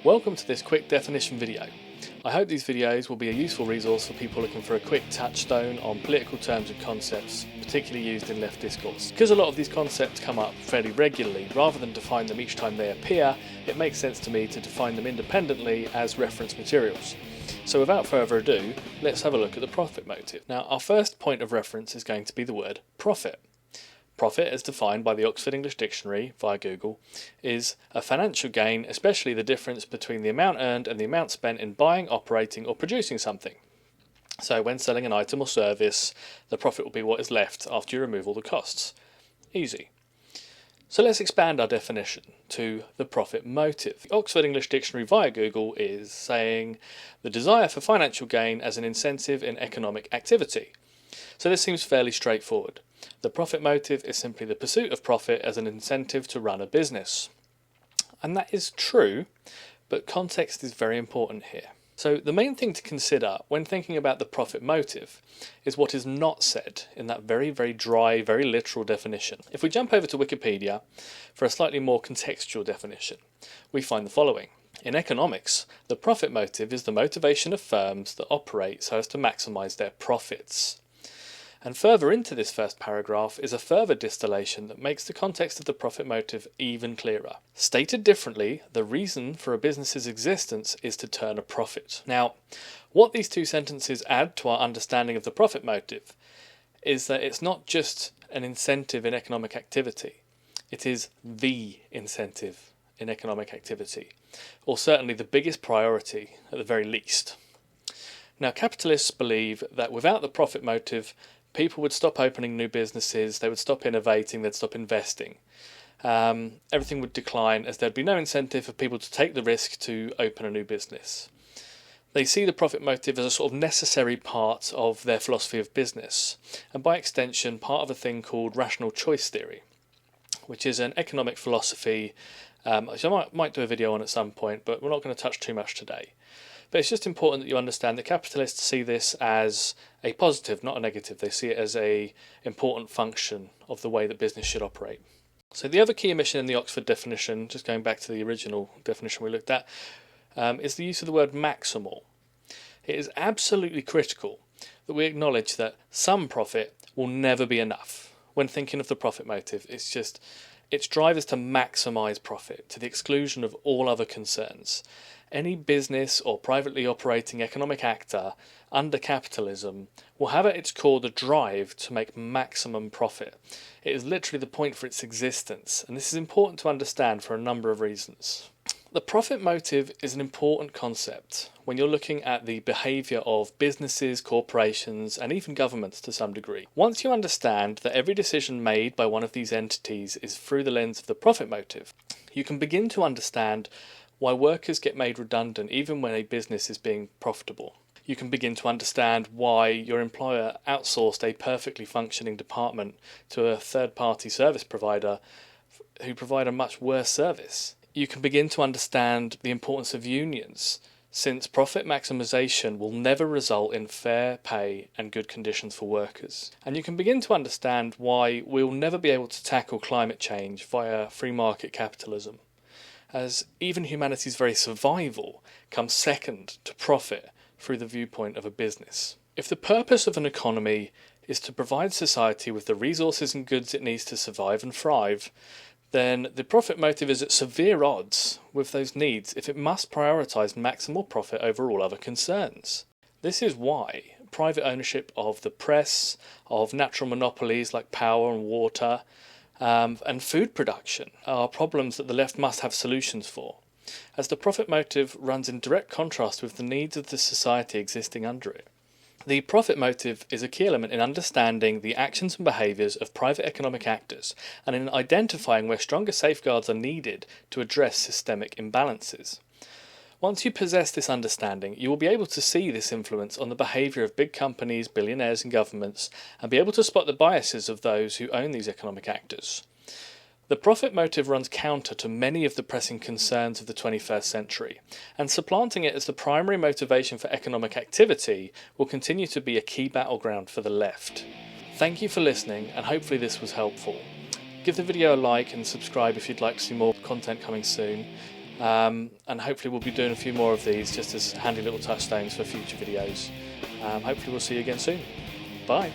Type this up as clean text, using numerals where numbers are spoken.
Welcome to this quick definition video. I hope these videos will be a useful resource for people looking for a quick touchstone on political terms and concepts, particularly used in left discourse. Because a lot of these concepts come up fairly regularly, rather than define them each time they appear, it makes sense to me to define them independently as reference materials. So without further ado, let's have a look at the profit motive. Now, our first point of reference is going to be the word profit. Profit, as defined by the Oxford English Dictionary via Google, is a financial gain, especially the difference between the amount earned and the amount spent in buying, operating or producing something. So when selling an item or service, the profit will be what is left after you remove all the costs. Easy. So let's expand our definition to the profit motive. The Oxford English Dictionary via Google is saying the desire for financial gain as an incentive in economic activity. So this seems fairly straightforward. The profit motive is simply the pursuit of profit as an incentive to run a business. And that is true, but context is very important here. So the main thing to consider when thinking about the profit motive is what is not said in that very, very dry, very literal definition. If we jump over to Wikipedia for a slightly more contextual definition, we find the following. In economics, the profit motive is the motivation of firms that operate so as to maximise their profits. And further into this first paragraph is a further distillation that makes the context of the profit motive even clearer. Stated differently, the reason for a business's existence is to turn a profit. Now, what these two sentences add to our understanding of the profit motive is that it's not just an incentive in economic activity, it is the incentive in economic activity, or certainly the biggest priority at the very least. Now, capitalists believe that without the profit motive, people would stop opening new businesses, they would stop innovating, they'd stop investing. Everything would decline as there'd be no incentive for people to take the risk to open a new business. They see the profit motive as a sort of necessary part of their philosophy of business, and by extension part of a thing called rational choice theory, which is an economic philosophy which I might do a video on at some point, but we're not going to touch too much today. But it's just important that you understand that capitalists see this as a positive, not a negative. They see it as an important function of the way that business should operate. So the other key omission in the Oxford definition, just going back to the original definition we looked at, is the use of the word maximal. It is absolutely critical that we acknowledge that some profit will never be enough. When thinking of the profit motive, its drive is to maximise profit to the exclusion of all other concerns. Any business or privately operating economic actor under capitalism will have at its core the drive to make maximum profit. It is literally the point for its existence, and this is important to understand for a number of reasons. The profit motive is an important concept when you're looking at the behaviour of businesses, corporations, and even governments to some degree. Once you understand that every decision made by one of these entities is through the lens of the profit motive, you can begin to understand why workers get made redundant even when a business is being profitable. You can begin to understand why your employer outsourced a perfectly functioning department to a third-party service provider who provide a much worse service. You can begin to understand the importance of unions, since profit maximisation will never result in fair pay and good conditions for workers. And you can begin to understand why we'll never be able to tackle climate change via free market capitalism, as even humanity's very survival comes second to profit through the viewpoint of a business. If the purpose of an economy is to provide society with the resources and goods it needs to survive and thrive, then the profit motive is at severe odds with those needs if it must prioritise maximal profit over all other concerns. This is why private ownership of the press, of natural monopolies like power and water, and food production are problems that the left must have solutions for, as the profit motive runs in direct contrast with the needs of the society existing under it. The profit motive is a key element in understanding the actions and behaviours of private economic actors and in identifying where stronger safeguards are needed to address systemic imbalances. Once you possess this understanding, you will be able to see this influence on the behaviour of big companies, billionaires and governments, and be able to spot the biases of those who own these economic actors. The profit motive runs counter to many of the pressing concerns of the 21st century, and supplanting it as the primary motivation for economic activity will continue to be a key battleground for the left. Thank you for listening, and hopefully this was helpful. Give the video a like and subscribe if you'd like to see more content coming soon. and hopefully we'll be doing a few more of these just as handy little touchstones for future videos. Hopefully we'll see you again soon. Bye.